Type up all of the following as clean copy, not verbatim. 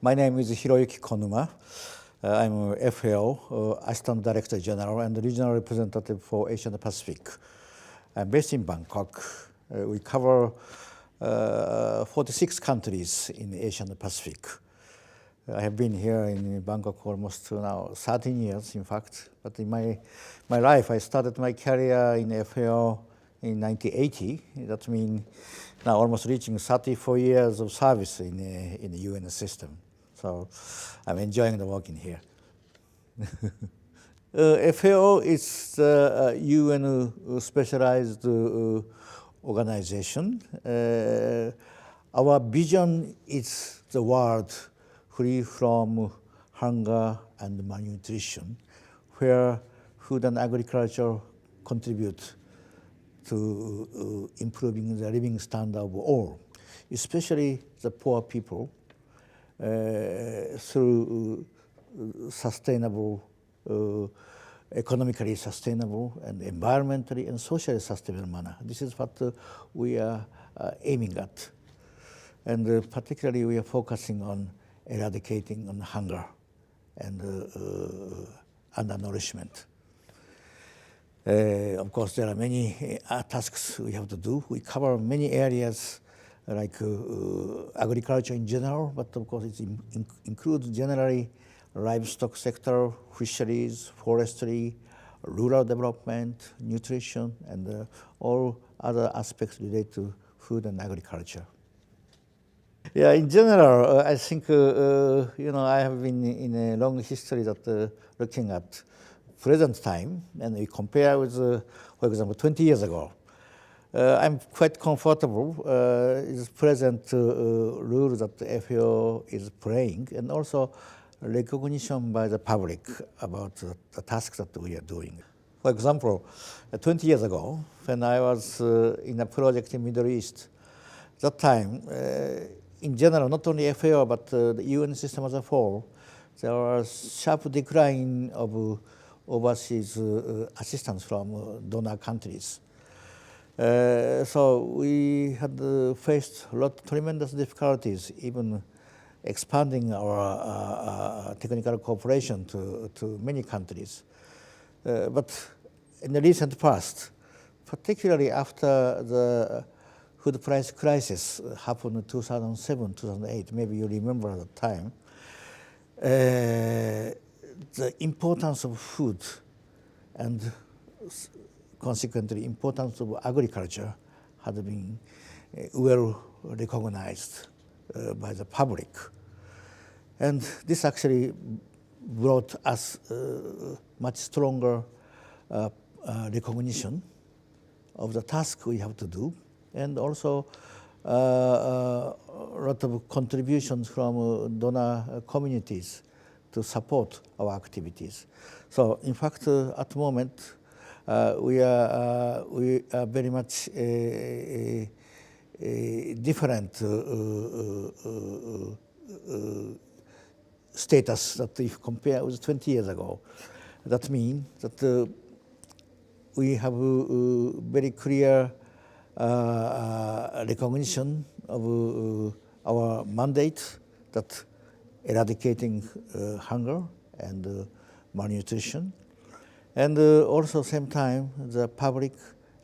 My name is Hiroyuki Konuma. I'm a FAO Assistant Director General and Regional Representative for Asia and Pacific. I'm based in Bangkok. We cover 46 countries in Asia and Pacific. I have been here in Bangkok almost now 13 years, in fact. But in my life, I started my career in FAO in 1980. That means now almost reaching 34 years of service in the UN system. So I'm enjoying the working here. FAO is the UN specialized organization. Our vision is the world free from hunger and malnutrition, where food and agriculture contribute to improving the living standard of all, especially the poor people, through sustainable, economically sustainable and environmentally and socially sustainable manner. This is what we are aiming at. And particularly we are focusing on eradicating on hunger and undernourishment. Of course, there are many tasks we have to do. We cover many areas like agriculture in general, but of course it includes generally livestock sector, fisheries, forestry, rural development, nutrition, and all other aspects related to food and agriculture. Yeah, in general, I think I have been in a long history that looking at present time, and we compare with, for example, 20 years ago. I'm quite comfortable with present rule that the FAO is playing, and also recognition by the public about the tasks that we are doing. For example, 20 years ago, when I was in a project in Middle East, that time, in general, not only FAO, but the UN system as a whole, there was sharp decline of overseas assistance from donor countries. So we had faced tremendous difficulties, even expanding our technical cooperation to many countries. But in the recent past, particularly after the food price crisis happened in 2007, 2008, maybe you remember that time, the importance of food and consequently importance of agriculture had been well recognized by the public. And this actually brought us much stronger recognition of the task we have to do, and also a lot of contributions from donor communities to support our activities. So in fact, at the moment, we are very much a different status that if compare with 20 years ago. That means that we have a very clear recognition of our mandate, that eradicating hunger and malnutrition. And also, same time, the public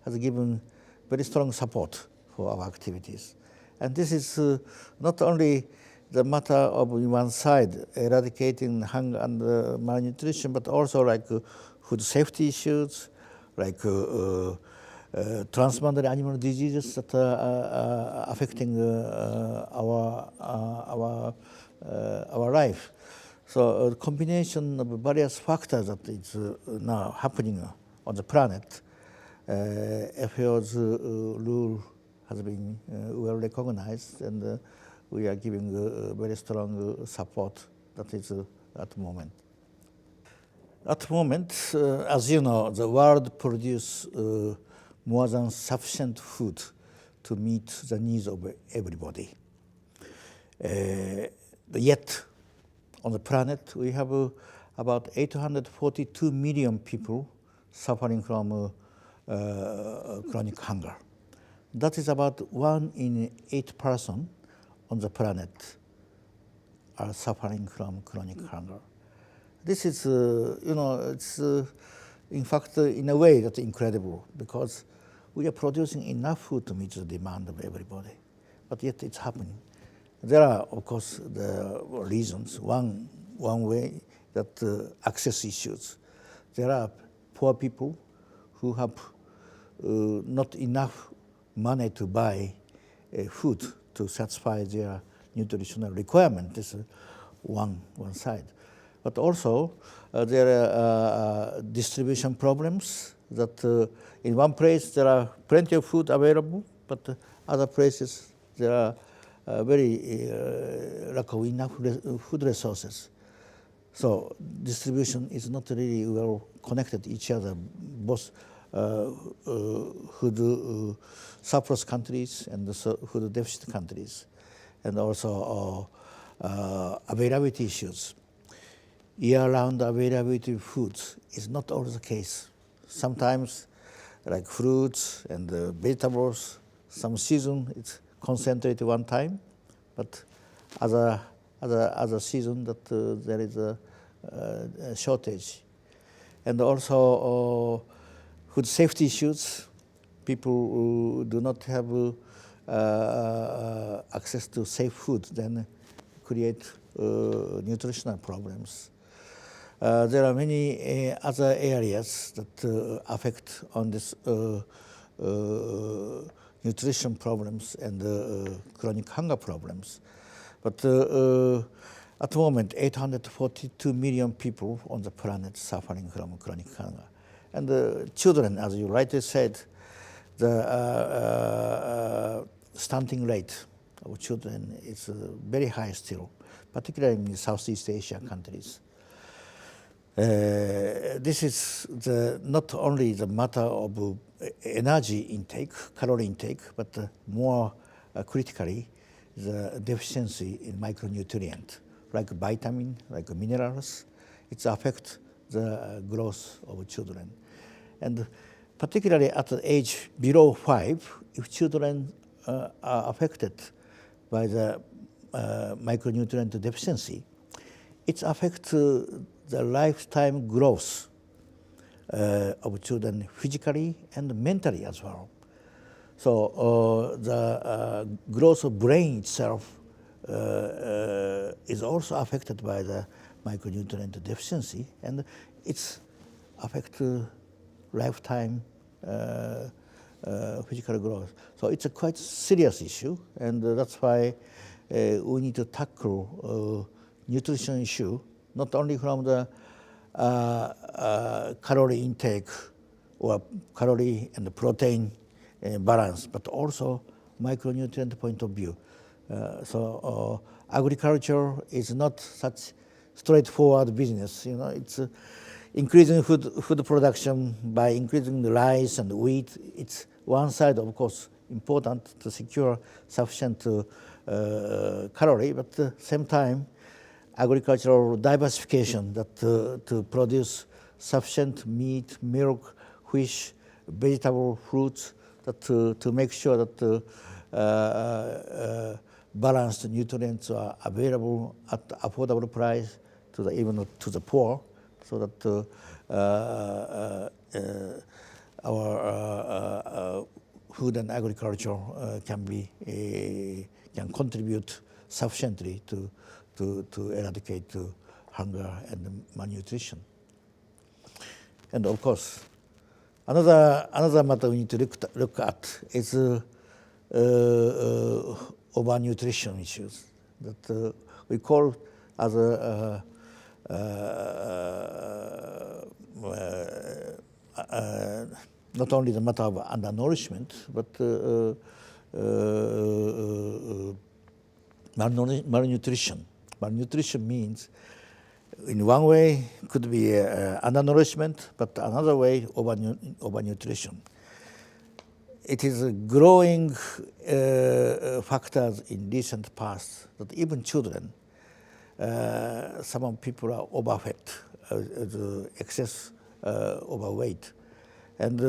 has given very strong support for our activities. And this is not only the matter of one side, eradicating hunger and malnutrition, but also like food safety issues, like transboundary animal diseases that are affecting our life. So a combination of various factors that is now happening on the planet, FAO's rule has been well recognized, and we are giving very strong support that is at the moment. At the moment, as you know, the world produces more than sufficient food to meet the needs of everybody. Yet, on the planet, we have about 842 million people suffering from chronic hunger. That is about 1 in 8 person on the planet are suffering from chronic hunger. This is, it's in fact, in a way that's incredible because we are producing enough food to meet the demand of everybody, but yet it's happening. There are, of course, the reasons. One way that access issues. There are poor people who have not enough money to buy food to satisfy their nutritional requirement. This is one side. But also there are distribution problems that in one place there are plenty of food available, but other places there are very lack of enough food resources. So distribution is not really well connected to each other, both food surplus countries and the food deficit countries, and also availability issues. Year-round availability of foods is not always the case. Sometimes, like fruits and vegetables, some season it's concentrated one time, but other season that there is a shortage. And also food safety issues. People who do not have access to safe food then create nutritional problems. There are many other areas that affect on this nutrition problems and chronic hunger problems. But at the moment, 842 million people on the planet suffering from chronic hunger. And children, as you rightly said, the stunting rate of children is very high still, particularly in Southeast Asia countries. This is not only the matter of energy intake, calorie intake, but more critically, the deficiency in micronutrient, like vitamin, like minerals. It affects the growth of children. And particularly at the age below 5, if children are affected by the micronutrient deficiency, it affects the lifetime growth of children physically and mentally as well. So the growth of brain itself is also affected by the micronutrient deficiency, and it's affects lifetime physical growth. So it's a quite serious issue, and that's why we need to tackle nutrition issue, not only from the calorie intake or calorie and protein balance, but also micronutrient point of view. So agriculture is not such straightforward business. You know, it's increasing food production by increasing the rice and wheat. It's one side, of course, important to secure sufficient calorie, but at the same time, agricultural diversification that to produce sufficient meat, milk, fish, vegetable, fruits, that to make sure that balanced nutrients are available at affordable price to the, even to the poor, so that our food and agriculture can contribute sufficiently to eradicate hunger and malnutrition. And of course, another matter we need to look at is overnutrition issues that we call as not only the matter of undernourishment, but malnutrition. Malnutrition means, in one way, could be undernourishment, but another way, overnutrition. It is a growing factors in recent past that even children, some people are overfed, excess overweight, and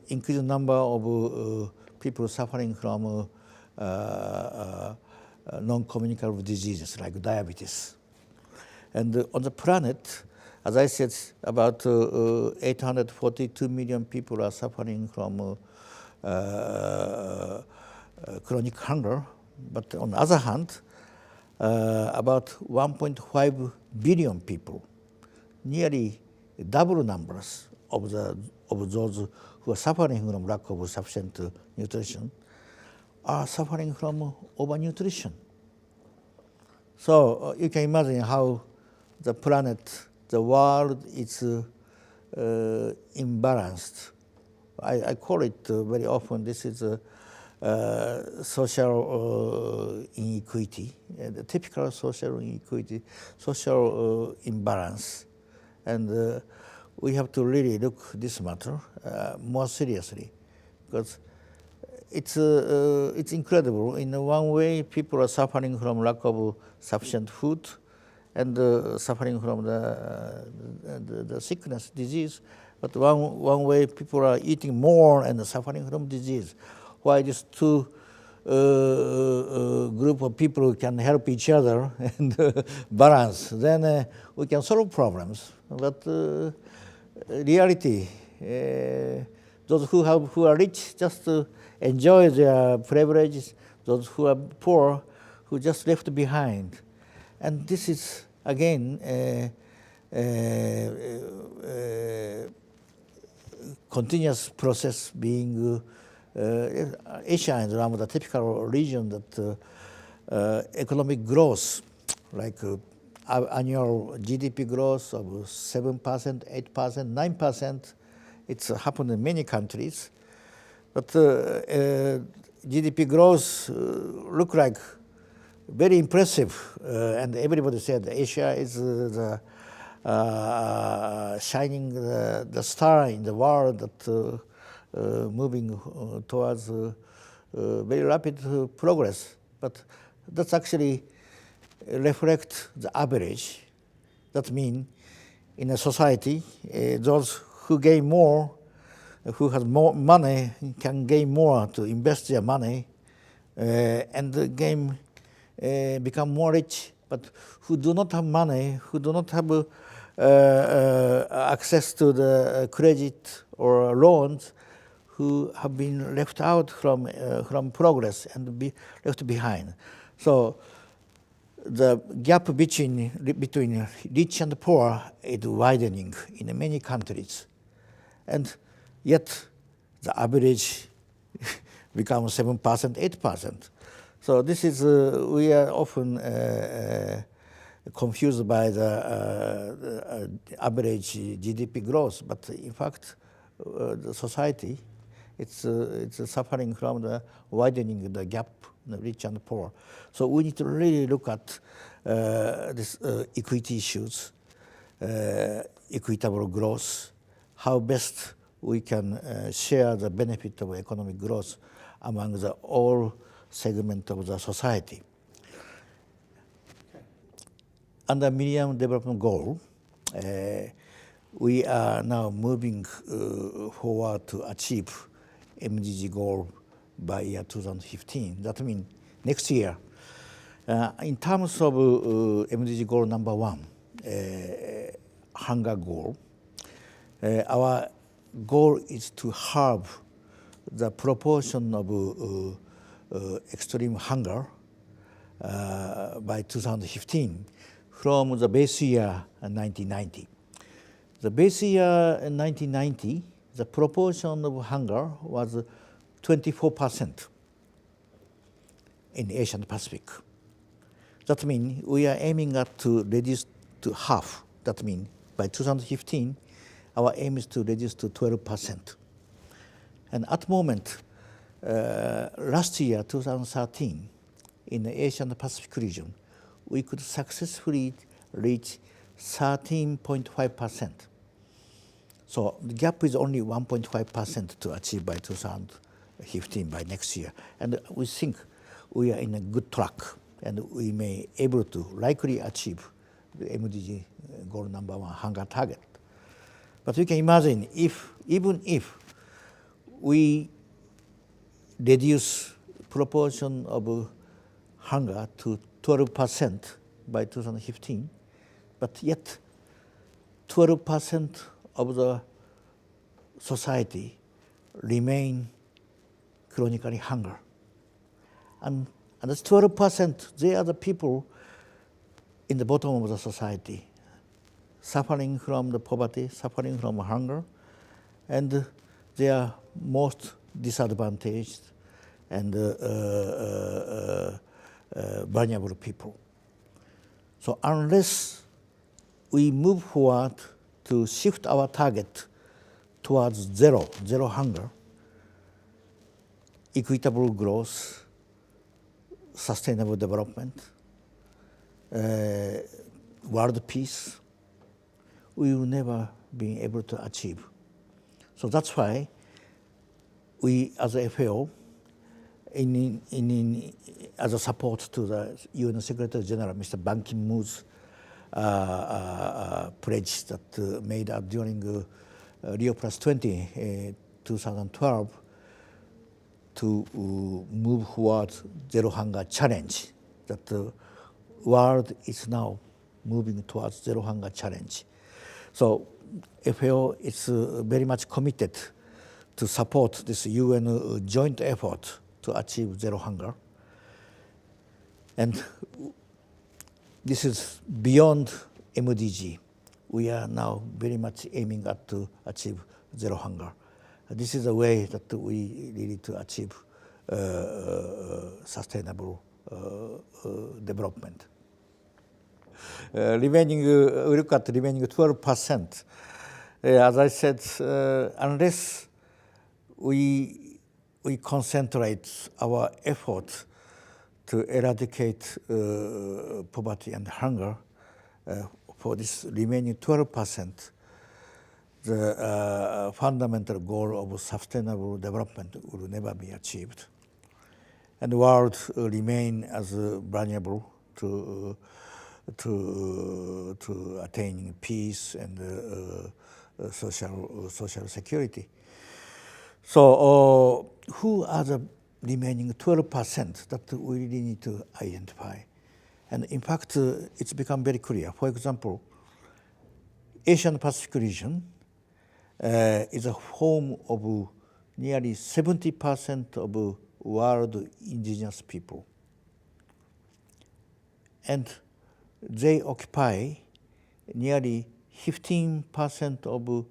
increasing number of people suffering from non-communicable diseases like diabetes. And on the planet, as I said, about 842 million people are suffering from chronic hunger. But on the other hand, about 1.5 billion people, nearly double numbers of those who are suffering from lack of sufficient nutrition, are suffering from overnutrition. So you can imagine how the planet, the world is imbalanced. I call it very often, this is social inequity, the typical social inequity, social imbalance. And we have to really look this matter more seriously, because it's incredible. In one way, people are suffering from lack of sufficient food and suffering from the sickness, disease. But one way, people are eating more and suffering from disease. Why these two group of people can help each other and balance, then we can solve problems. But reality, those who are rich just enjoy their privileges, those who are poor, who just left behind. And this is, again, continuous process being Asia is one of the typical region that economic growth, like annual GDP growth of 7%, 8%, 9%, it's happened in many countries. But GDP growth look like very impressive, and everybody said Asia is the shining the star in the world that moving towards very rapid progress. But that's actually reflect the average. That means in a society, those who gain more, who has more money, can gain more to invest their money and become more rich. But who do not have money, who do not have access to the credit or loans, who have been left out from progress and be left behind. So the gap between rich and poor is widening in many countries, and yet the average becomes 7%, 8%. So this is we are often confused by the average GDP growth, but in fact, the society it's suffering from the widening the gap, the rich and poor. So we need to really look at this equity issues, equitable growth, how best we can share the benefit of economic growth among the all segment of the society. Under Millennium Development Goal, we are now moving forward to achieve MDG goal by year 2015. That means next year. In terms of MDG goal number 1, hunger goal, our goal is to halve the proportion of extreme hunger by 2015 from the base year 1990. The base year 1990, the proportion of hunger was 24% in Asia and Pacific. That means we are aiming at to reduce to half. That means by 2015, our aim is to reduce to 12%. And at the moment, last year, 2013, in the Asia and Pacific region, we could successfully reach 13.5%. So the gap is only 1.5% to achieve by 2015, by next year. And we think we are in a good track, and we may able to likely achieve the MDG goal number 1, hunger target. But you can imagine even if we reduce proportion of hunger to 12% by 2015, but yet 12% of the society remain chronically hunger. And that's 12%, they are the people in the bottom of the society, suffering from the poverty, suffering from hunger, and they are most disadvantaged and vulnerable people. So unless we move forward to shift our target towards zero hunger, equitable growth, sustainable development, world peace, we will never be able to achieve. So that's why we, as a FAO, as a support to the UN Secretary General, Mr. Ban Ki-moon's pledge that made during Rio Plus 20, 2012, to move forward zero hunger challenge, that the world is now moving towards zero hunger challenge. So FAO is very much committed to support this UN joint effort to achieve zero hunger. And this is beyond MDG. We are now very much aiming at to achieve zero hunger. This is a way that we need to achieve sustainable development. We look at remaining 12%. As I said, unless we concentrate our effort to eradicate poverty and hunger for this remaining 12%, the fundamental goal of sustainable development will never be achieved. And the world will remain as vulnerable to attaining peace and social security. So who are the remaining 12% that we really need to identify? And in fact, it's become very clear. For example, Asian Pacific region is a home of nearly 70% of world indigenous people. And they occupy nearly 15% of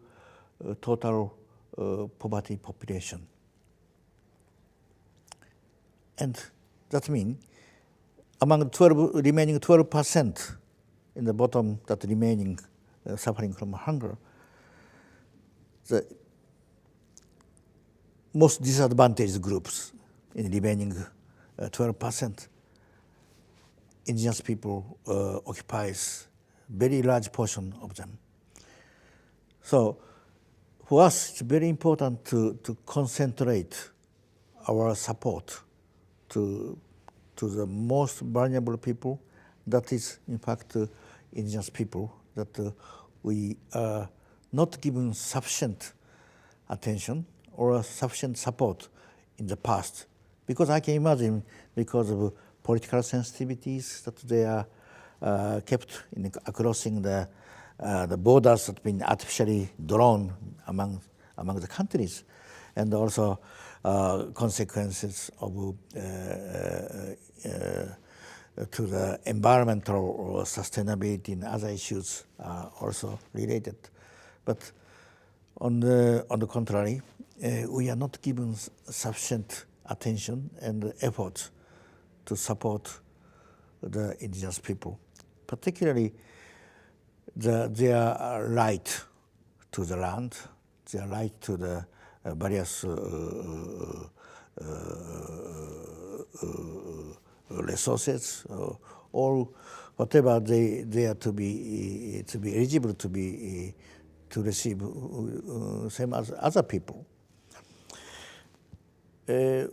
total poverty population. And that means among remaining 12% in the bottom that remaining suffering from hunger, the most disadvantaged groups in the remaining 12%, indigenous people occupies very large portion of them. So for us, it's very important to concentrate our support to the most vulnerable people, that is, in fact, indigenous people, that we are not given sufficient attention or sufficient support in the past. Because I can imagine, because of political sensitivities, that they are kept crossing the borders that have been artificially drawn among the countries, and also consequences of to the environmental sustainability and other issues are also related. But on the contrary, we are not given sufficient attention and effort to support the indigenous people, particularly their right to the land, their right to the various resources, or whatever they are to be eligible to receive, same as other people.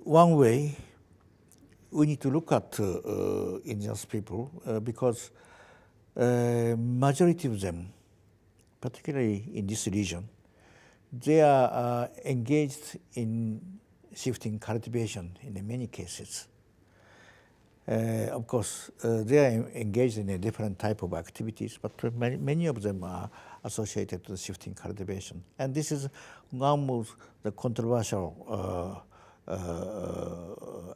One way we need to look at indigenous people because majority of them, particularly in this region, they are engaged in shifting cultivation in many cases. Of course, they are engaged in a different type of activities, but many of them are associated with shifting cultivation. And this is one of the controversial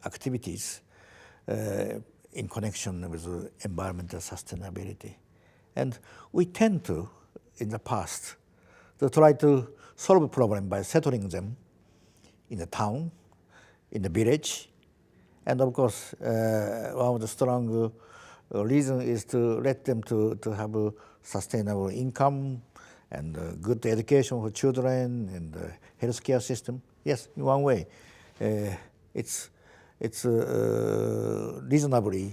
activities in connection with environmental sustainability. And we tend to, in the past, to try to solve a problem by settling them in the town, in the village. And of course, one of the strong reasons is to let them to have a sustainable income and good education for children and healthcare system. Yes, in one way, it's reasonably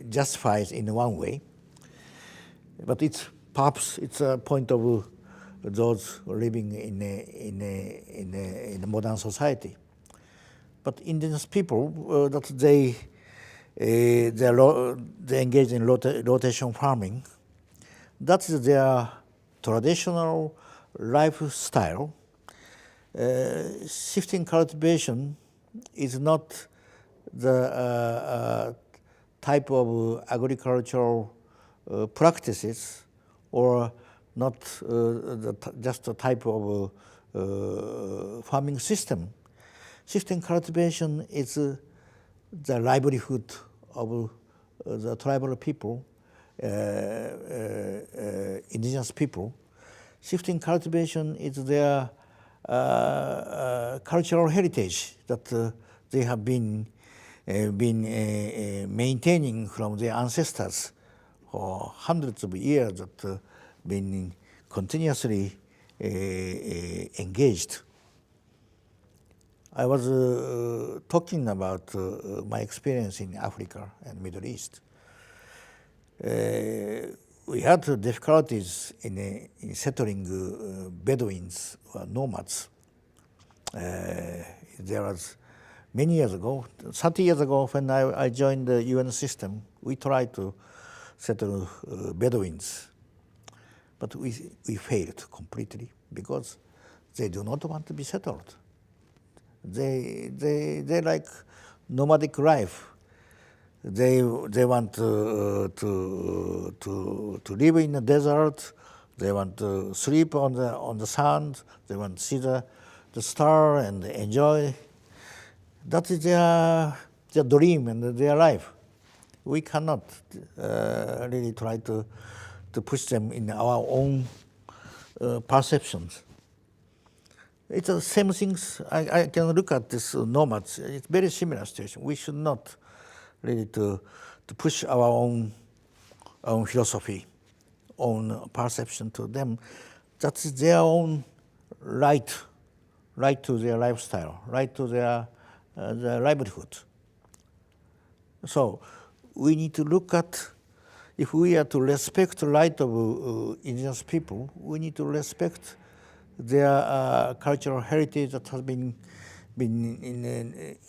justified in one way, but perhaps it's a point of those living in a modern society. But indigenous people, that they engage in rotation farming. That is their traditional lifestyle. Shifting cultivation is not the type of agricultural practices, or not just a type of farming system. Shifting cultivation is the livelihood of the tribal people, indigenous people. Shifting cultivation is their cultural heritage that they have been maintaining from their ancestors for hundreds of years, that been continuously engaged. I was talking about my experience in Africa and Middle East. We had difficulties in settling Bedouins or nomads. There was many years ago, 30 years ago, when I joined the UN system, we tried to settle Bedouins. But we failed completely because they do not want to be settled. They like nomadic life. They want to live in the desert. They want to sleep on the sand. They want to see the star and enjoy. That is their dream and their life. We cannot really try to push them in our own perceptions. It's the same things. I can look at this nomads. It's very similar situation. We should not really to push our own philosophy, own perception to them. That is their own right to their lifestyle, right to their livelihood. So we need to look at, if we are to respect the right of indigenous people, we need to respect their cultural heritage that has been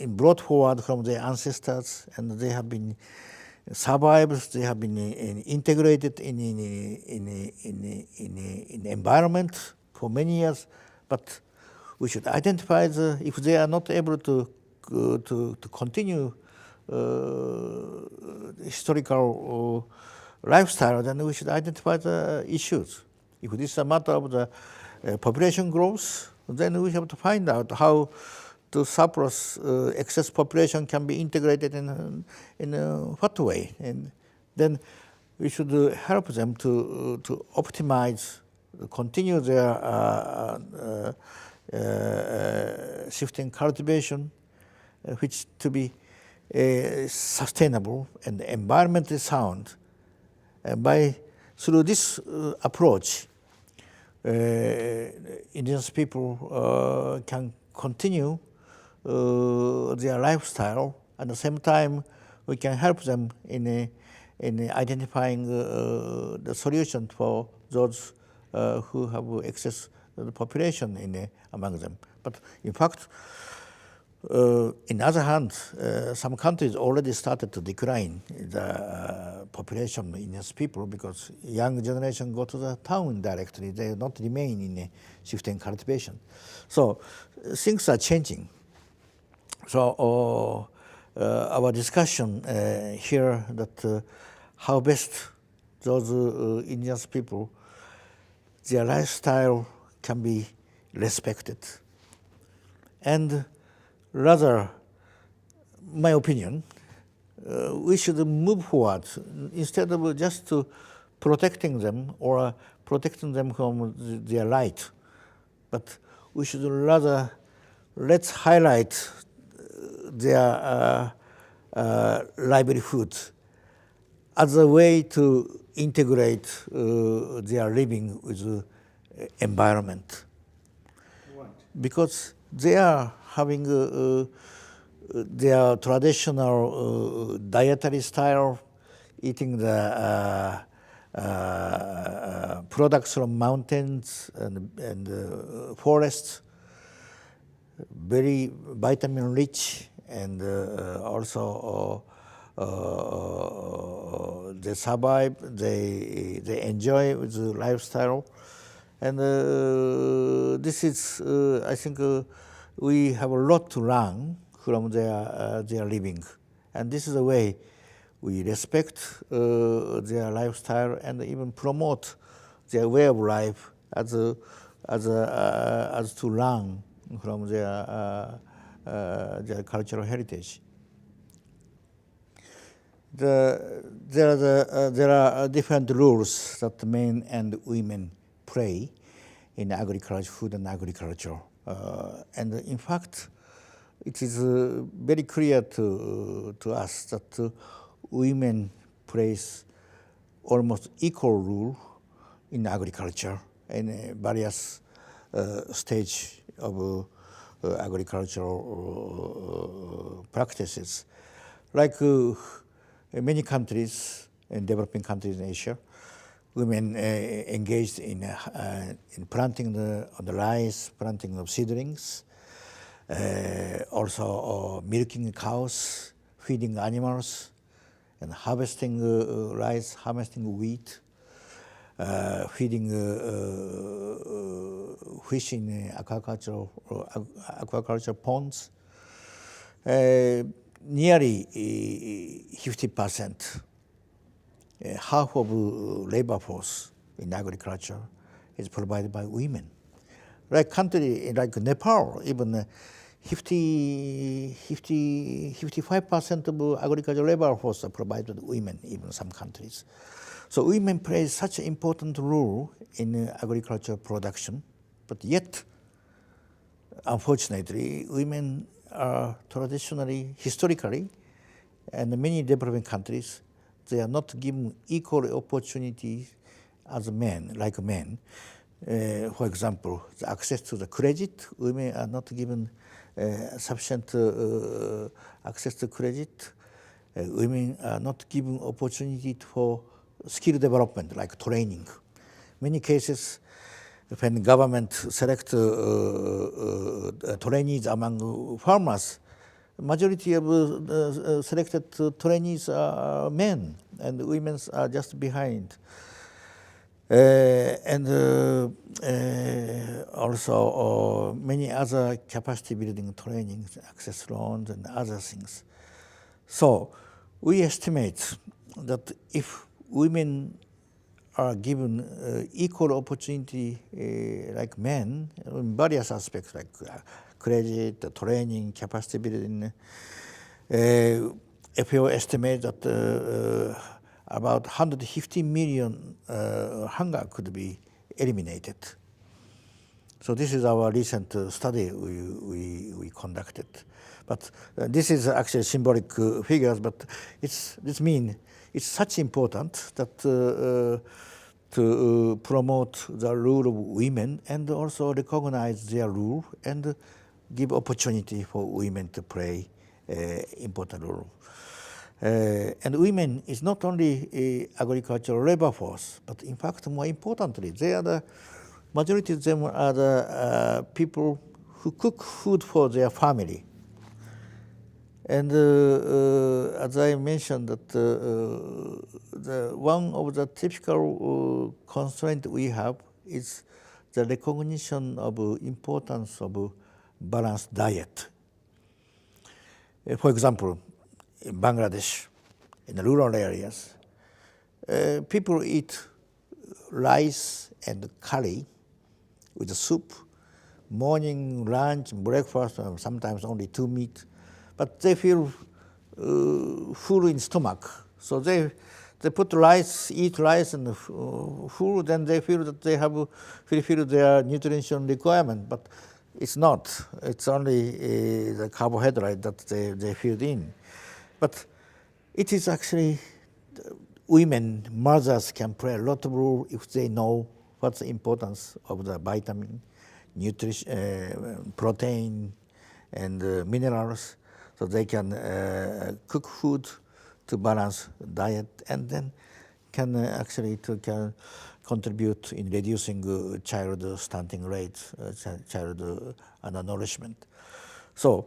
brought forward from their ancestors, and they have been survived. They have been integrated in environment for many years. But we should identify if they are not able to continue historical lifestyle, then we should identify the issues. If this is a matter of the population growth, then we have to find out how to surplus excess population can be integrated in what way, and then we should help them to optimize, continue their shifting cultivation, which to be sustainable and environmentally sound. Through this approach, indigenous people can continue their lifestyle. At the same time, we can help them in identifying the solution for those who have excess population among them. But in fact, in other hand, some countries already started to decline the population of indigenous people because young generation go to the town directly. They do not remain in shifting cultivation. So things are changing. So our discussion here that how best those indigenous people, their lifestyle can be respected. And rather, my opinion, we should move forward instead of just protecting them or protecting them from their right. But we should rather let's highlight their livelihood as a way to integrate their living with the environment. Right. Because they are having their traditional dietary style, eating the products from mountains and forests, very vitamin rich, and also they survive, they enjoy with the lifestyle. And this is, I think, we have a lot to learn from their living. And this is a way we respect their lifestyle and even promote their way of life as to learn from their cultural heritage. There are different rules that men and women play in agriculture, food and agriculture. And in fact, it is very clear to us that women plays almost equal role in agriculture in various stage of agricultural practices. Like in many countries, in developing countries in Asia, women engaged in planting the rice, planting of seedlings, also milking cows, feeding animals, and harvesting rice, harvesting wheat, feeding fish in aquaculture ponds. Nearly 50%, half of labor force in agriculture is provided by women. Like country like Nepal, even 55% of agricultural labor force are provided by women, even some countries. So women play such an important role in agricultural production, but yet, unfortunately, women are traditionally, historically, and many developing countries, they are not given equal opportunities as men, like men. For example, the access to the credit, women are not given sufficient access to credit. Women are not given opportunity for skill development, like training. Many cases, when government select trainees among farmers, majority of selected trainees are men, and women are just behind. Also many other capacity building trainings, access loans, and other things. So we estimate that if women are given equal opportunity like men in various aspects, like credit, training, capacity building, FAO estimates that about 150 million hunger could be eliminated. So this is our recent study we conducted. But this is actually symbolic figures, but this means it's such important that to promote the role of women and also recognize their role and give opportunity for women to play important role. And women is not only a agricultural labor force, but in fact, more importantly, they are the majority of them are the people who cook food for their family. And as I mentioned, that one of the typical constraints we have is the recognition of importance of balanced diet. For example, in Bangladesh, in the rural areas, people eat rice and curry with the soup, morning, lunch, breakfast, sometimes only 2 meat, but they feel full in stomach. So they put rice, eat rice and full, then they feel that they have fulfilled their nutrition requirement, but it's not. It's only the carbohydrate that they filled in. But it is actually, women, mothers can play a lot of role if they know what's the importance of the vitamin, nutrition, protein, and minerals, so they can cook food to balance diet, and then can actually can contribute in reducing child stunting rate, child undernourishment. So,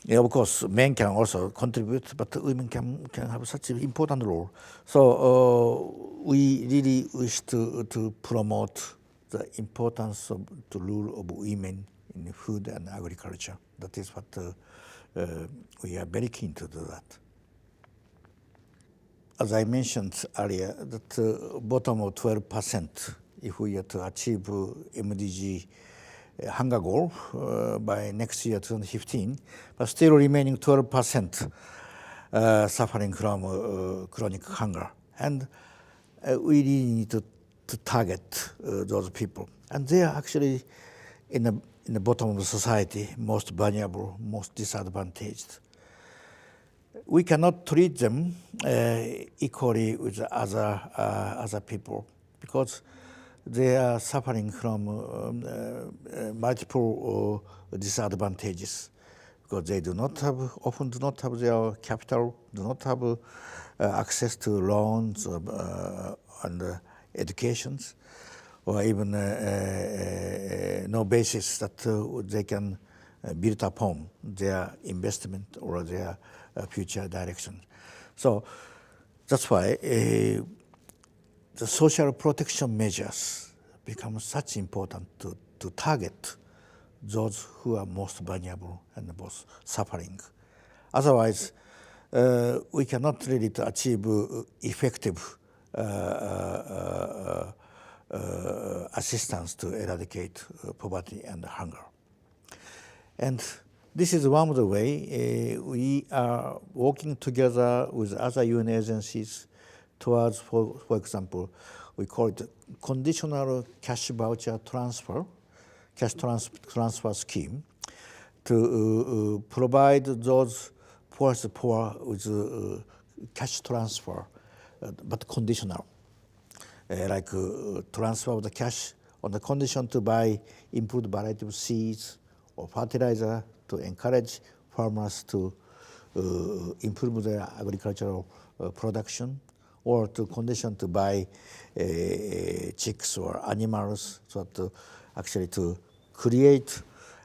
yeah, of course, men can also contribute, but women can have such an important role. So we really wish to promote the importance of the role of women in food and agriculture. That is what we are very keen to do that. As I mentioned earlier, that bottom of 12%, if we are to achieve MDG hunger goal by next year, 2015, but still remaining 12% suffering from chronic hunger. And we really need to target those people. And they are actually in the bottom of the society, most vulnerable, most disadvantaged. We cannot treat them equally with other people, because they are suffering from multiple disadvantages, because they often do not have their capital, do not have access to loans and educations, or even no basis that they can build upon their investment or their future direction. So that's why the social protection measures become such important to target those who are most vulnerable and most suffering. Otherwise, we cannot really achieve effective assistance to eradicate poverty and hunger. And this is one of the ways we are working together with other UN agencies towards, for example, we call it conditional cash voucher transfer, cash transfer scheme, to provide those poorest poor with cash transfer, but conditional, like transfer of the cash on the condition to buy improved variety of seeds or fertilizer to encourage farmers to improve their agricultural production, or to condition to buy chicks or animals, so to actually to create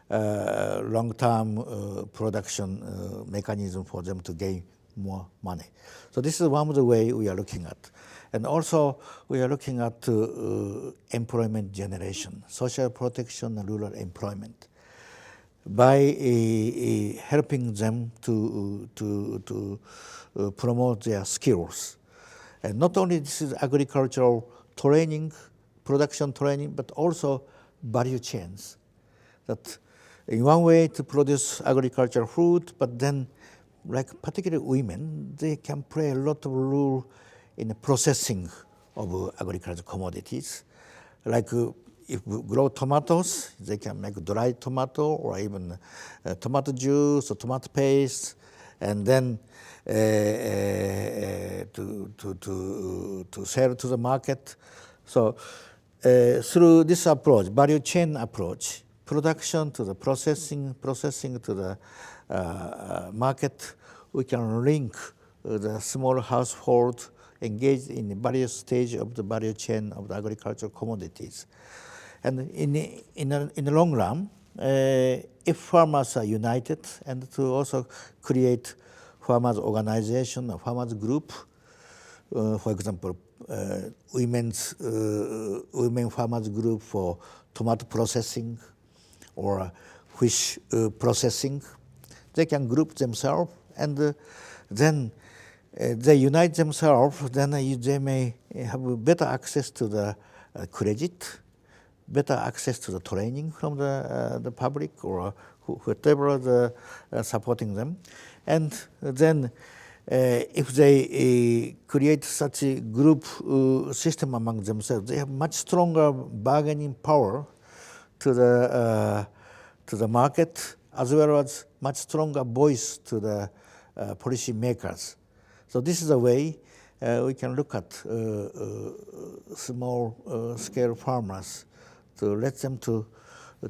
long-term production mechanism for them to gain more money. So this is one of the ways we are looking at. And also we are looking at employment generation, social protection and rural employment, by helping them to promote their skills. And not only this is agricultural training, production training, but also value chains. That in one way to produce agricultural food, but then, like particularly women, they can play a lot of role in the processing of agricultural commodities. Like if we grow tomatoes, they can make dried tomato or even tomato juice or tomato paste, and then to sell to the market. So through this approach, value chain approach, production to the processing to the market, we can link the small household engaged in various stages of the value chain of the agricultural commodities. And in the long run, if farmers are united, and to also create farmers organization, a farmers group, for example, women farmers group for tomato processing or fish processing, they can group themselves, and then they unite themselves, then they may have better access to the credit, better access to the training from the public or whatever the supporting them. And then if they create such a group system among themselves, they have much stronger bargaining power to the market, as well as much stronger voice to the policy makers. So this is a way we can look at small scale farmers to let them to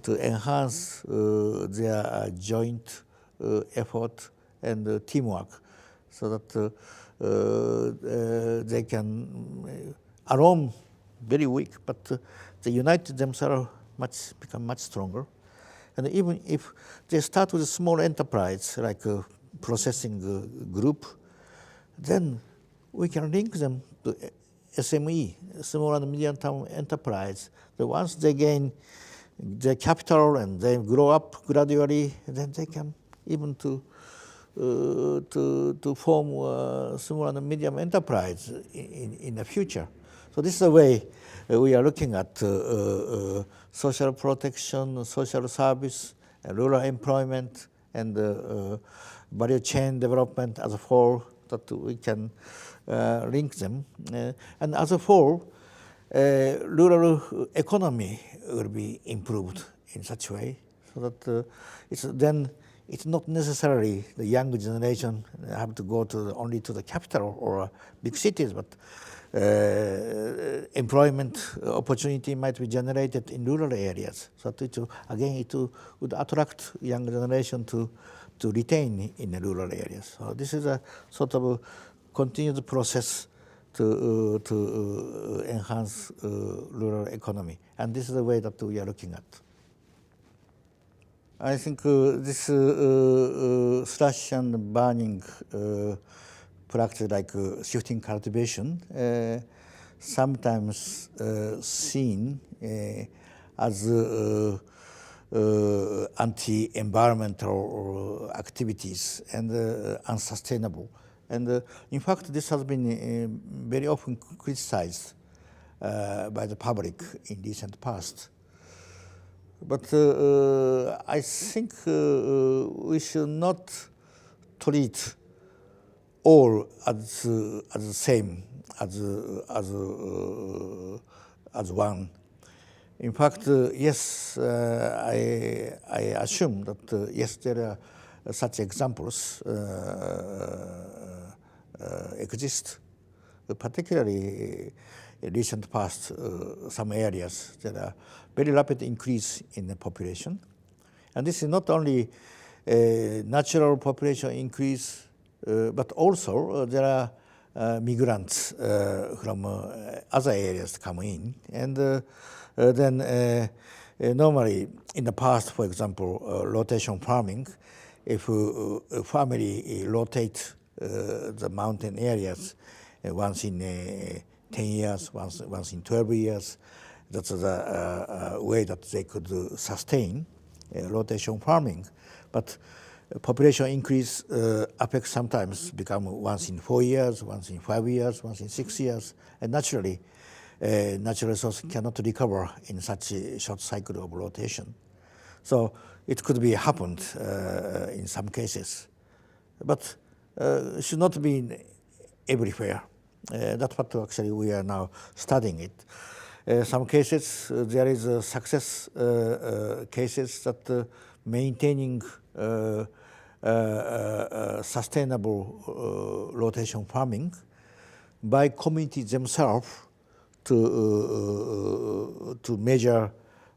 enhance their joint effort and teamwork, so that they can alone very weak, but they unite themselves become much stronger. And even if they start with a small enterprise like a processing group, then we can link them to SME, small and medium-term enterprise. So once they gain their capital and they grow up gradually, then they can even to form a small and medium enterprise in the future. So this is the way we are looking at social protection, social service, rural employment, and value chain development as a whole, that we can link them. And as a whole, rural economy will be improved in such a way, so that it's not necessarily the young generation have to go only to the capital or big cities, but employment opportunity might be generated in rural areas. So it would attract young generation to retain in the rural areas. So this is a sort of continued process to enhance rural economy, and this is the way that we are looking at. I think this slash and burning practice, like shifting cultivation, sometimes seen as anti-environmental activities and unsustainable. And in fact, this has been very often criticized by the public in recent past. But I think we should not treat all as the same as one. In fact, yes, I assume that yes, there are such examples exist, particularly in recent past. Some areas there are very rapid increase in the population, and this is not only natural population increase, but also there are migrants from other areas come in, and then normally in the past, for example, rotation farming, if a family rotate the mountain areas once in 10 years, once in 12 years, that's the way that they could sustain rotation farming. But population increase affects sometimes become once in 4 years, once in 5 years, once in 6 years, and naturally, natural resource cannot recover in such a short cycle of rotation. So it could be happened in some cases, but it should not be everywhere. That's what actually we are now studying it. Some cases there is a success cases that maintaining sustainable rotation farming by communities themselves to measure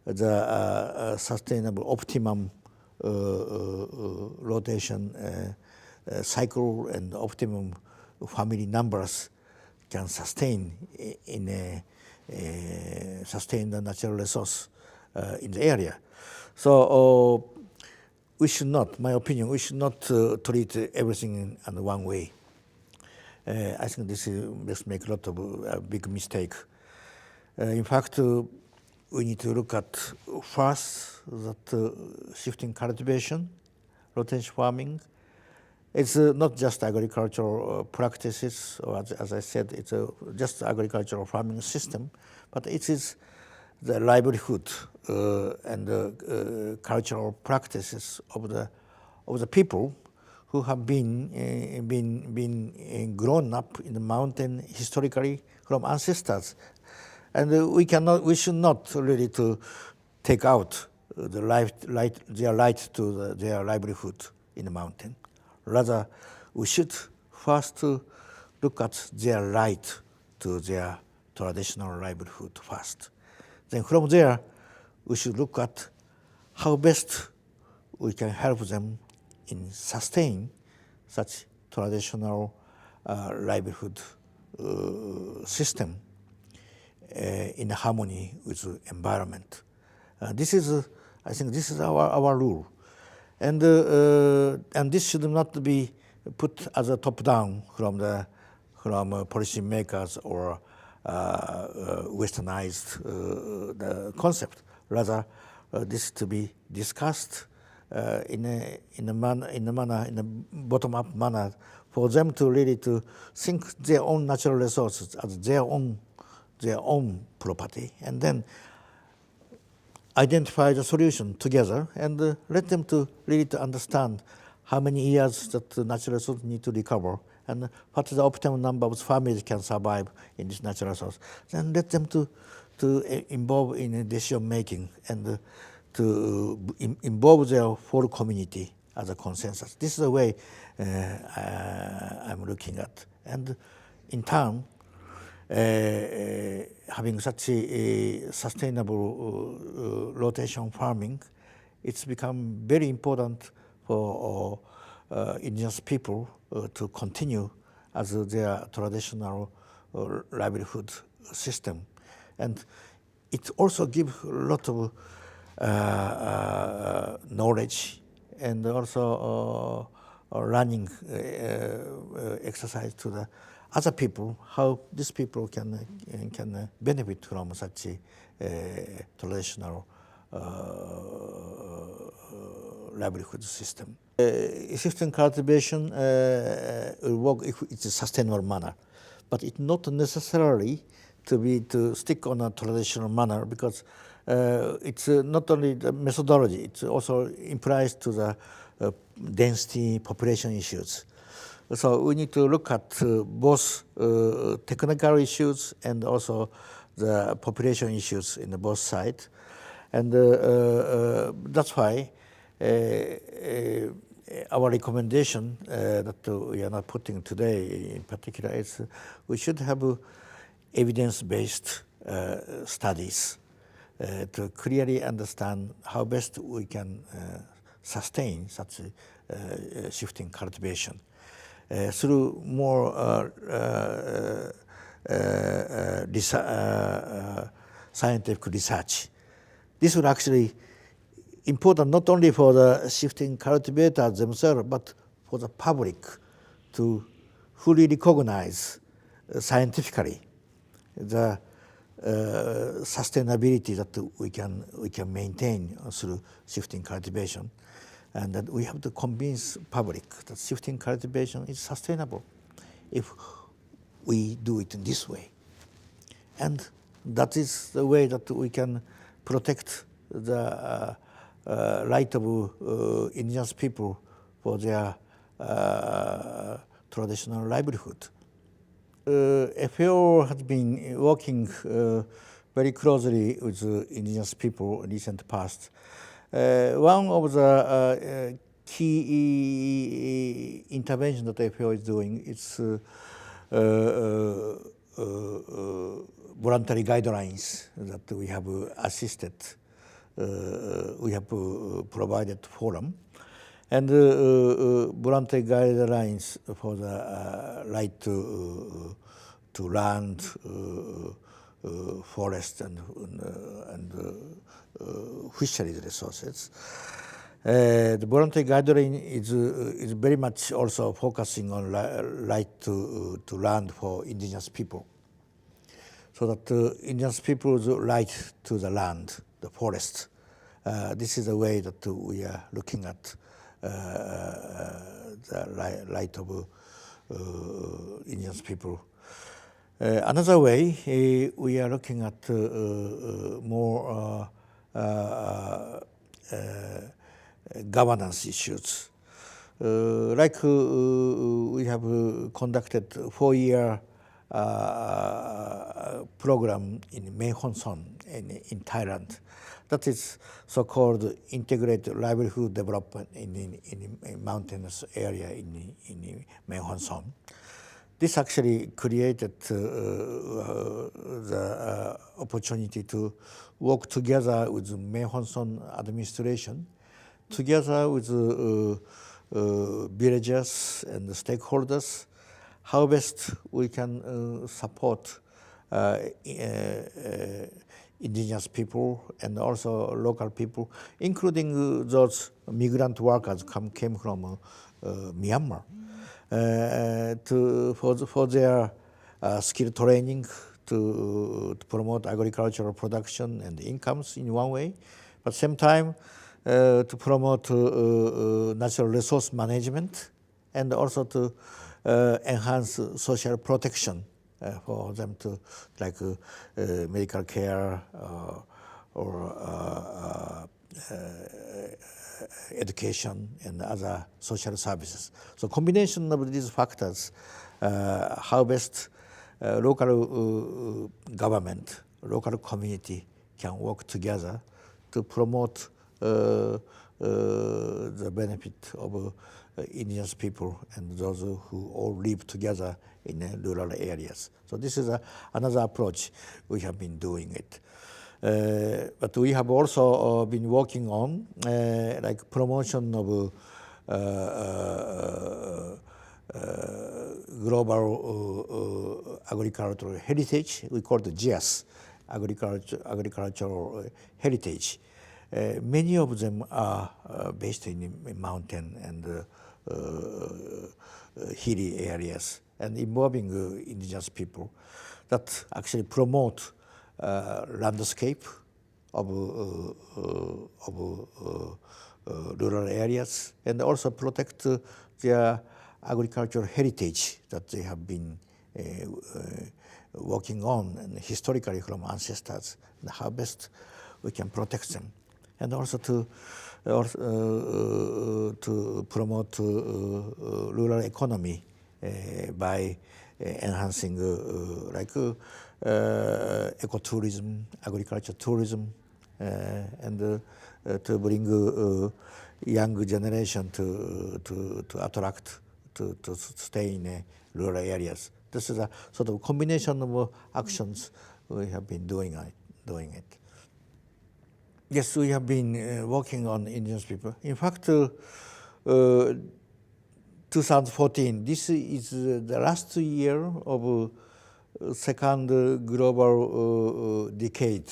the sustainable optimum rotation cycle and optimum family numbers can sustain sustain the natural resource in the area. So we should not, my opinion, we should not treat everything in one way. I think this makes a lot of big mistake. In fact, we need to look at first that shifting cultivation rotation farming. It's not just agricultural practices, or as I said, it's just agricultural farming system, but it is the livelihood and the cultural practices of the people who have been grown up in the mountain historically from ancestors, and we should not really to take out their right to their livelihood in the mountain. Rather, we should first look at their right to their traditional livelihood first. Then from there, we should look at how best we can help them in sustain such traditional livelihood system in harmony with the environment. This is, I think, this is our rule, and this should not be put as a top-down from policymakers or westernized the concept. Rather, this to be discussed in a bottom-up manner for them to really to think their own natural resources as their own property, and then identify the solution together and let them to really to understand how many years that the natural resource need to recover and what is the optimal number of families can survive in this natural resource. Then let them to involve in decision making and to involve their whole community as a consensus. This is the way I'm looking at. And in turn, having such a sustainable rotation farming, it's become very important for indigenous people to continue as their traditional livelihood system. And it also gives a lot of knowledge and also learning exercise to the other people, how these people can benefit from such a traditional livelihood system. System cultivation will work if it's a sustainable manner, but it's not necessarily to stick on a traditional manner, because it's not only the methodology, it also implies to the density population issues. So we need to look at both technical issues and also the population issues in both sides. And that's why our recommendation that we are not putting today in particular is we should have evidence-based studies to clearly understand how best we can sustain such shifting cultivation through more scientific research. This would actually important not only for the shifting cultivators themselves, but for the public to fully recognize scientifically the sustainability that we can maintain through shifting cultivation, and that we have to convince public that shifting cultivation is sustainable if we do it in this way, and that is the way that we can protect the right of indigenous people for their traditional livelihood. FAO has been working very closely with indigenous people in recent past. One of the key interventions that FAO is doing is voluntary guidelines that we have assisted. We have provided forum, and voluntary guidelines for the right to land, forest, and fisheries resources. The voluntary guideline is very much also focusing on right to land for indigenous people, so that indigenous people's right to the land, the forest. This is the way that we are looking at the right of indigenous people. Another way, we are looking at more governance issues. We have conducted 4-year program in Mae Hon Son in Thailand. That is so-called integrated livelihood development in mountainous area in Mae Hon Son. This actually created the opportunity to work together with the Mae Hon Son administration, together with villagers and the stakeholders, how best we can support indigenous people and also local people, including those migrant workers came from Myanmar, for their skill training to promote agricultural production and incomes in one way, but at the same time to promote natural resource management and also to enhance social protection for them to, like medical care or education and other social services. So combination of these factors, how best local government, local community can work together to promote the benefit of indigenous people and those who all live together in rural areas. So this is another approach we have been doing it. But we have also been working on like promotion of global agricultural heritage. We call it GIAS, agricultural heritage. Many of them are based in mountain and hilly areas and involving indigenous people that actually promote landscape of rural areas and also protect their agricultural heritage that they have been working on and historically from ancestors, and how best we can protect them. And also to promote rural economy by enhancing ecotourism, agriculture tourism, and to bring young generation to attract to stay in rural areas. This is a sort of combination of actions we have been doing it. Yes, we have been working on indigenous people. In fact, 2014, this is the last year of second global decade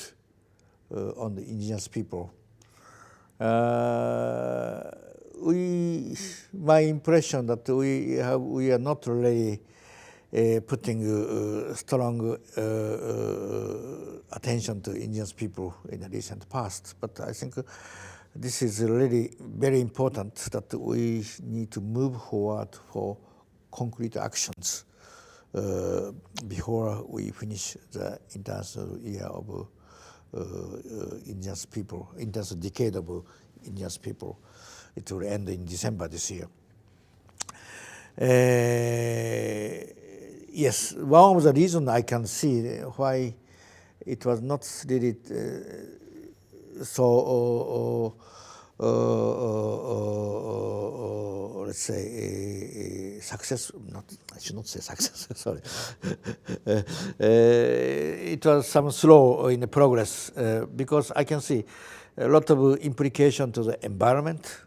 on the indigenous people. My impression that we are not really putting strong attention to indigenous people in the recent past, but I think this is really very important that we need to move forward for concrete actions before we finish the International Year of Indigenous People, International Decade of Indigenous People. It will end in December this year. Yes, one of the reasons I can see why it was not really so, let's say, success. I should not say success. Sorry. It was some slow in the progress because I can see a lot of implication to the environment,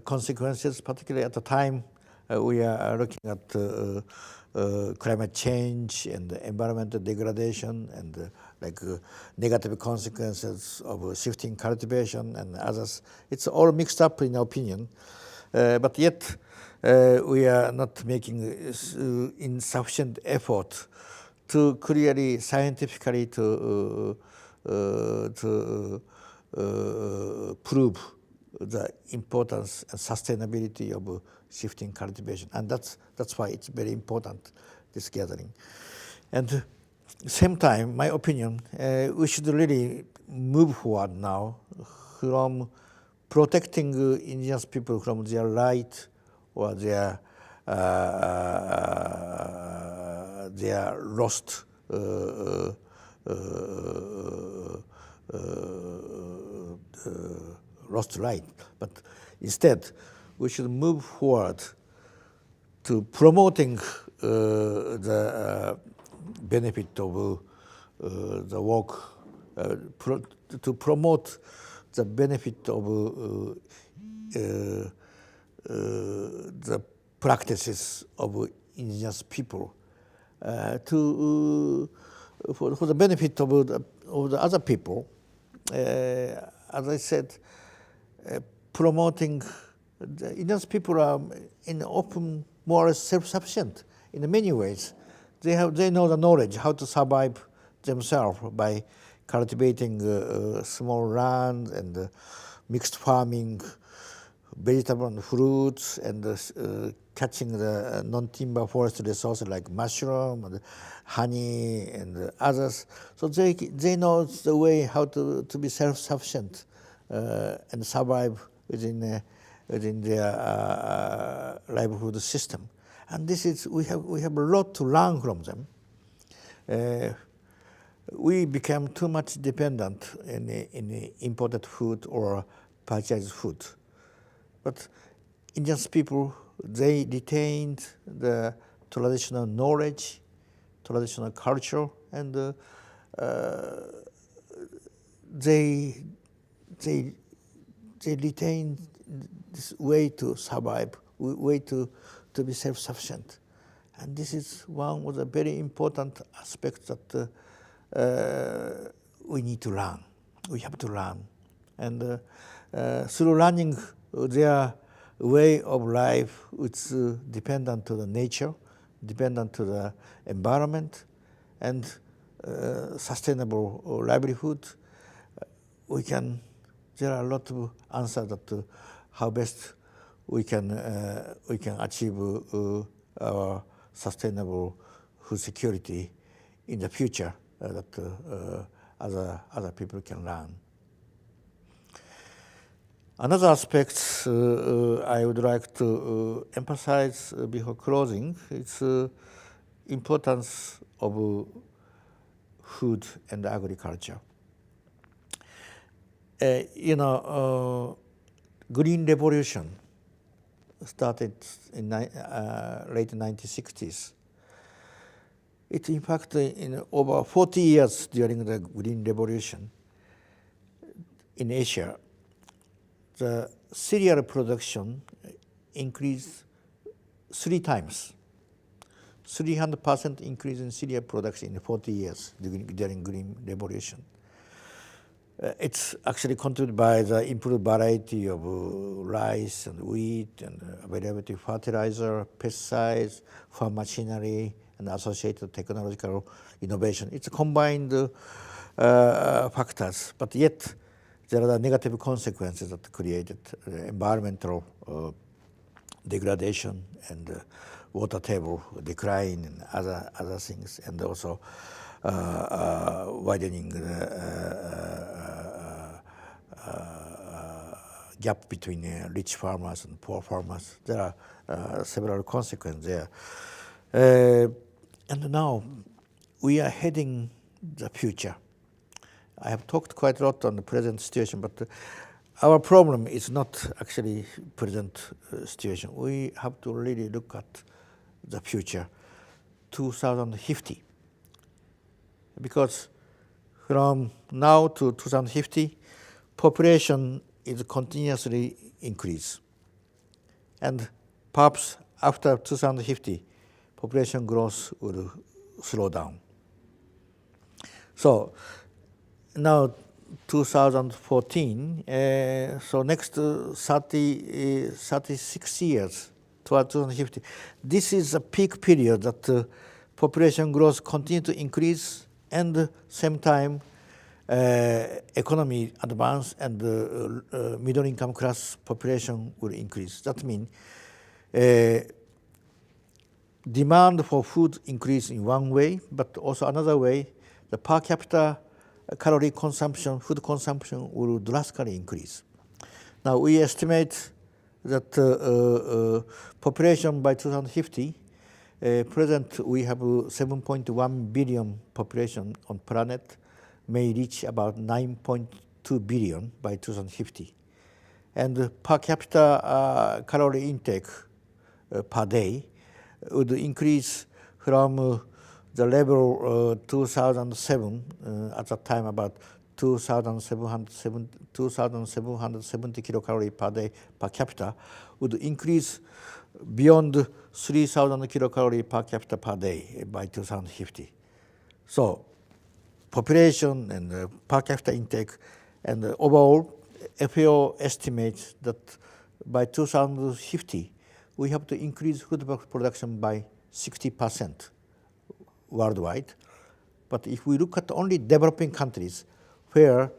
consequences, particularly at the time we are looking at climate change and environmental degradation and negative consequences of shifting cultivation and others. It's all mixed up in opinion, but yet we are not making insufficient effort to clearly, scientifically to prove the importance and sustainability of shifting cultivation. And that's why it's very important, this gathering. And same time, my opinion, we should really move forward now from protecting indigenous people from their right or their lost lost right, but instead we should move forward to promoting the benefit of the work, to promote the benefit of the practices of indigenous people, for the benefit of the other people. As I said, promoting the indigenous people are often more or less self-sufficient in many ways. They know the knowledge how to survive themselves by cultivating small land and mixed farming, vegetable and fruits, and catching the non-timber forest resources like mushroom and honey and others. So they know the way how to be self-sufficient and survive within their livelihood system. And this is we have a lot to learn from them. We became too much dependent in imported food or purchased food. But indigenous people, they retained the traditional knowledge, traditional culture, and they retain this way to survive, way to be self-sufficient. And this is one of the very important aspects that we need to learn. We have to learn. And through learning their way of life, it's dependent to the nature, dependent to the environment, and sustainable livelihood, there are a lot of answers that how best we can achieve our sustainable food security in the future that other people can learn. Another aspect I would like to emphasize before closing is importance of food and agriculture. Green Revolution started in late 1960s. It in fact in over 40 years during the Green Revolution in Asia, the cereal production increased 3 times. 300% increase in cereal production in 40 years during Green Revolution. It's actually contributed by the improved variety of rice and wheat and availability of fertilizer, pesticides, farm machinery, and associated technological innovation. It's combined factors, but yet there are negative consequences that created environmental degradation and water table decline and other things, and also widening gap between rich farmers and poor farmers. There are several consequences there. And now we are heading the future. I have talked quite a lot on the present situation, but our problem is not actually present situation. We have to really look at the future, 2050. Because from now to 2050, population is continuously increase. And perhaps after 2050, population growth will slow down. So now 2014, so next 36 years toward 2050, this is a peak period that population growth continue to increase, and same time economy advance and middle income class population will increase. That means demand for food increase in one way, but also another way, the per capita calorie consumption, food consumption will drastically increase. Now we estimate that population by 2050, present we have 7.1 billion population on planet, may reach about 9.2 billion by 2050. And per capita calorie intake per day would increase from the level 2007, at that time about 2,770 kilocalorie per day per capita, would increase beyond 3,000 kilocalorie per capita per day by 2050. So population and per capita intake and overall, FAO estimates that by 2050, we have to increase food production by 60% worldwide. But if we look at only developing countries, where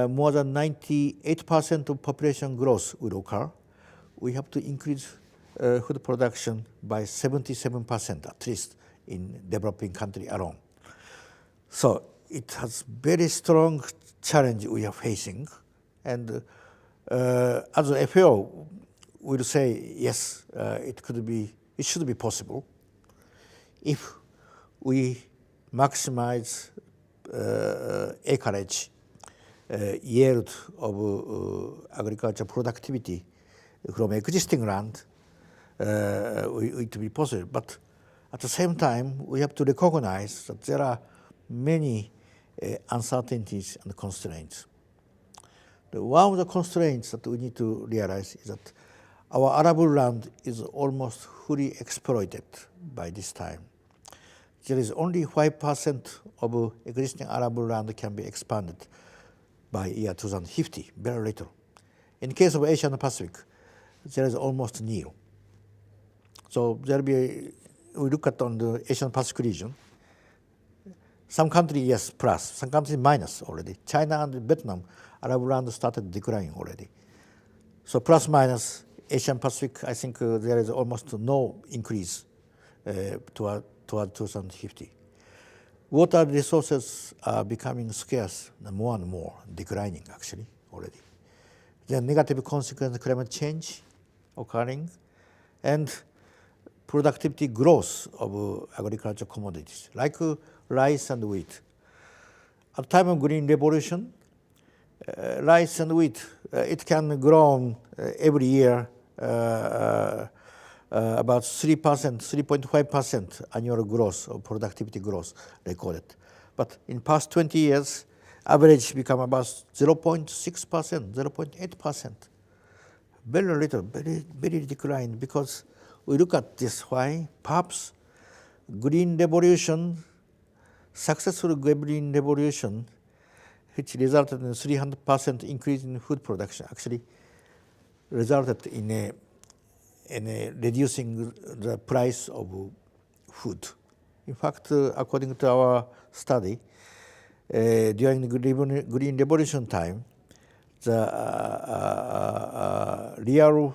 more than 98% of population growth will occur, we have to increase food production by 77% at least in developing country alone. So it has very strong challenge we are facing, and as a FAO will say yes, it should be possible if we maximize acreage, yield of agricultural productivity from existing land, it will be possible. But at the same time, we have to recognize that there are many uncertainties and constraints. One of the constraints that we need to realize is that our arable land is almost fully exploited by this time. There is only 5% of existing arable land can be expanded by year 2050, very little. In case of Asia and Pacific, there is almost nil. So there will be, we look at on the Asian Pacific region, some countries, yes, plus, some countries minus already. China and Vietnam, arable land started declining already. So plus minus, Asian Pacific, I think there is almost no increase toward 2050. Water resources are becoming scarce more and more, declining actually already. There are negative consequences of climate change occurring, and productivity growth of agricultural commodities like rice and wheat. At the time of Green Revolution, rice and wheat, it can grow every year about 3%, 3.5% annual growth of productivity growth recorded. But in past 20 years, average become about 0.6%, 0.8%. Very little, very declined, because we look at this why perhaps Green Revolution, successful Green Revolution, which resulted in 300% increase in food production, actually resulted in a reducing the price of food. In fact, according to our study, during the Green Revolution time, the real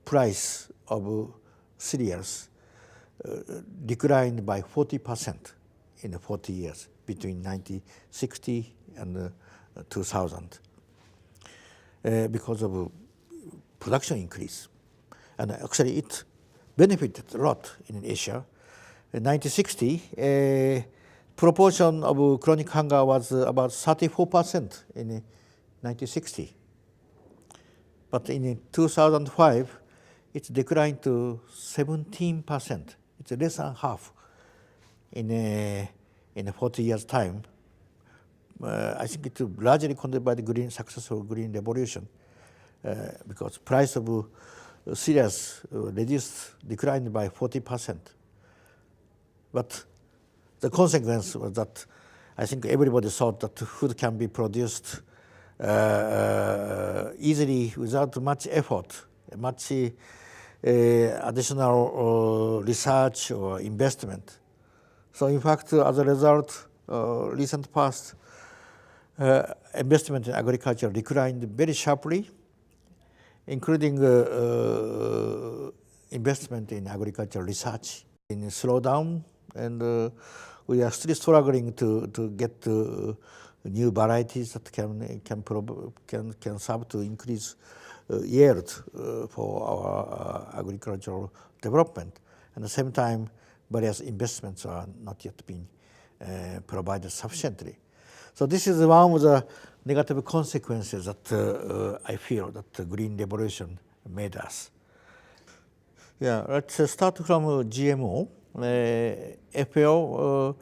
price of cereals declined by 40% in the 40 years between 1960 and 2000 because of production increase. And actually it benefited a lot in Asia. In 1960, proportion of chronic hunger was about 34% in 1960. But in 2005, it declined to 17%. It's less than half in a 40 years time. I think it's largely contributed by the successful Green Revolution because price of cereals declined by 40%. But the consequence was that I think everybody thought that food can be produced easily without much effort, much additional research or investment. So in fact, as a result, recent past, investment in agriculture declined very sharply, including investment in agricultural research in slowdown, and we are still struggling to get new varieties that can serve to increase yield for our agricultural development. At the same time, various investments are not yet being provided sufficiently. So this is one of the negative consequences that I feel that the Green Revolution made us. Yeah, let's start from GMO. FAO,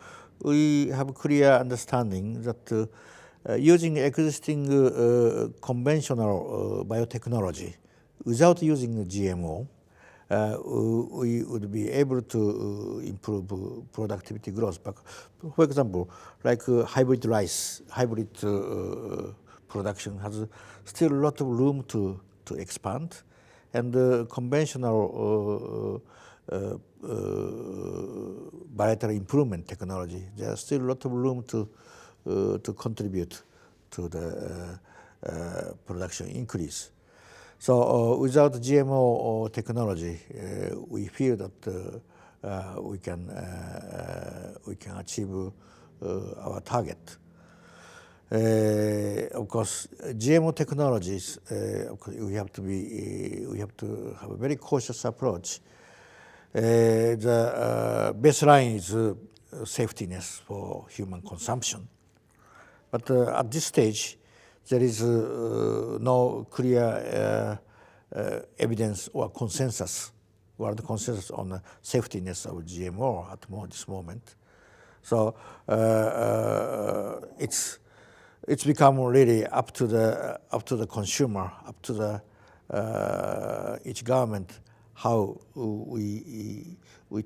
we have clear understanding that using existing conventional biotechnology without using GMO, we would be able to improve productivity growth. But for example, like hybrid rice, hybrid production has still a lot of room to expand, and conventional varietal improvement technology, there's still a lot of room to contribute to the production increase. So without GMO technology, we feel that we can achieve our target. Of course, GMO technologies, we have to have a very cautious approach. The baseline is safetiness for human consumption, but at this stage, there is no clear evidence or consensus, world consensus on the safetiness of GMO at this moment. So it's become really up to the consumer, up to the each government, how we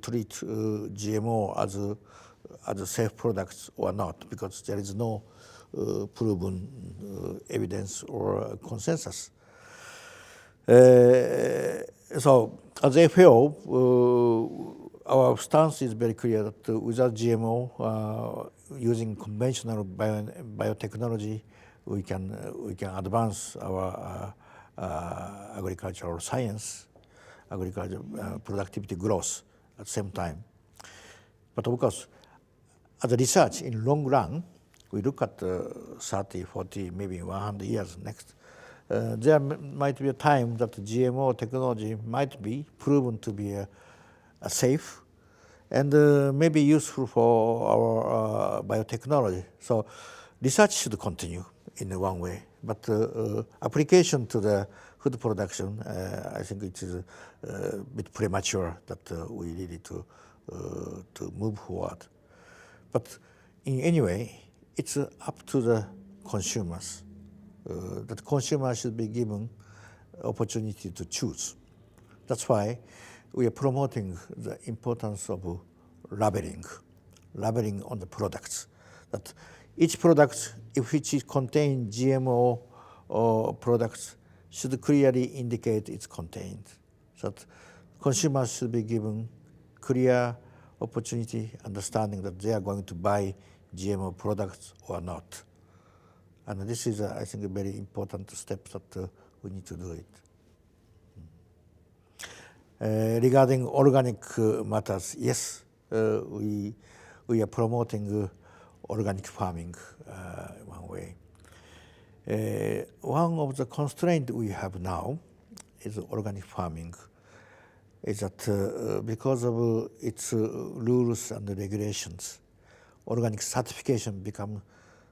treat GMO as a safe products or not, because there is no proven evidence or consensus. So as FAO, our stance is very clear that without GMO, using conventional biotechnology, we can advance our agricultural science, agricultural productivity growth at the same time. But of course, as a research in long run, we look at 30, 40, maybe 100 years next, there might be a time that GMO technology might be proven to be a safe and maybe useful for our biotechnology. So research should continue in one way, but application to the food production, I think it is a bit premature that we needed to move forward. But in any way, it's up to the consumers. That consumers should be given opportunity to choose. That's why we are promoting the importance of labeling on the products. That each product, if it contains GMO products, should clearly indicate it's contained. So that consumers should be given clear opportunity, understanding that they are going to buy GMO products or not. And this is, I think, a very important step that we need to do it. Regarding organic matters, yes, we are promoting organic farming one way. One of the constraints we have now is organic farming, is that because of its rules and regulations, organic certification becomes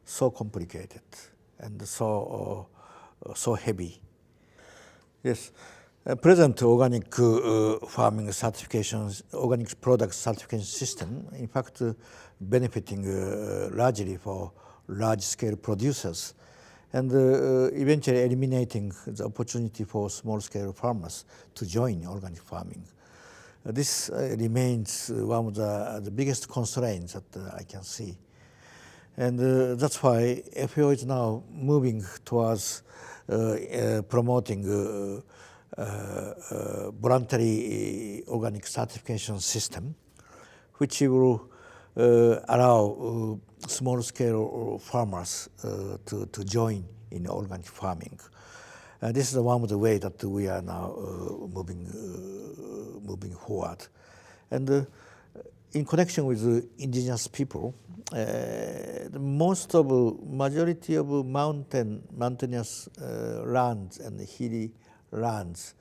so complicated and so heavy. Yes, present organic farming certifications, organic product certification system, in fact, benefiting largely for large-scale producers, and eventually eliminating the opportunity for small-scale farmers to join organic farming. This remains one of the biggest constraints that I can see. And that's why FAO is now moving towards promoting voluntary organic certification system, which will allow small-scale farmers to join in organic farming. This is one of the ways that we are now moving forward. And in connection with the indigenous people, the majority of mountainous lands and hilly lands,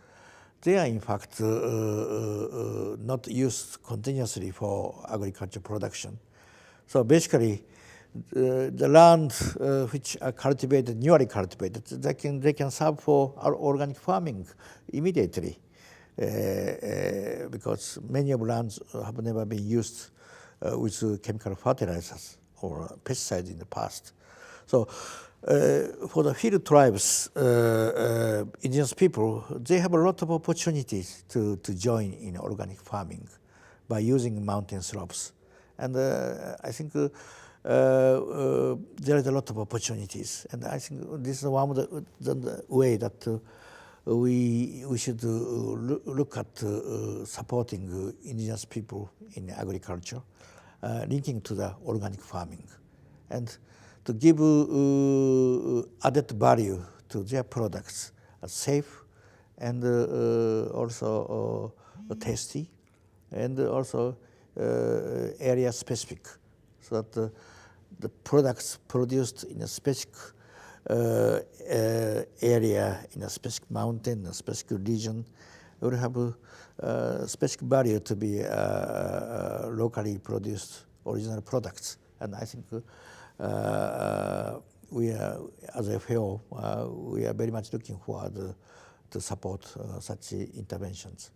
they are in fact not used continuously for agriculture production. So basically, the land which are newly cultivated, they can serve for our organic farming immediately, because many of lands have never been used with chemical fertilizers or pesticides in the past. So for the hill tribes, indigenous people, they have a lot of opportunities to join in organic farming by using mountain slopes. And I think there is a lot of opportunities. And I think this is one of the way that we should look at supporting indigenous people in agriculture, linking to the organic farming, and to give added value to their products, safe and also tasty, and also area specific, so that the products produced in a specific area, in a specific mountain, a specific region, will have specific value to be locally produced original products. And I think we are, as a FAO, we are very much looking forward to support such interventions.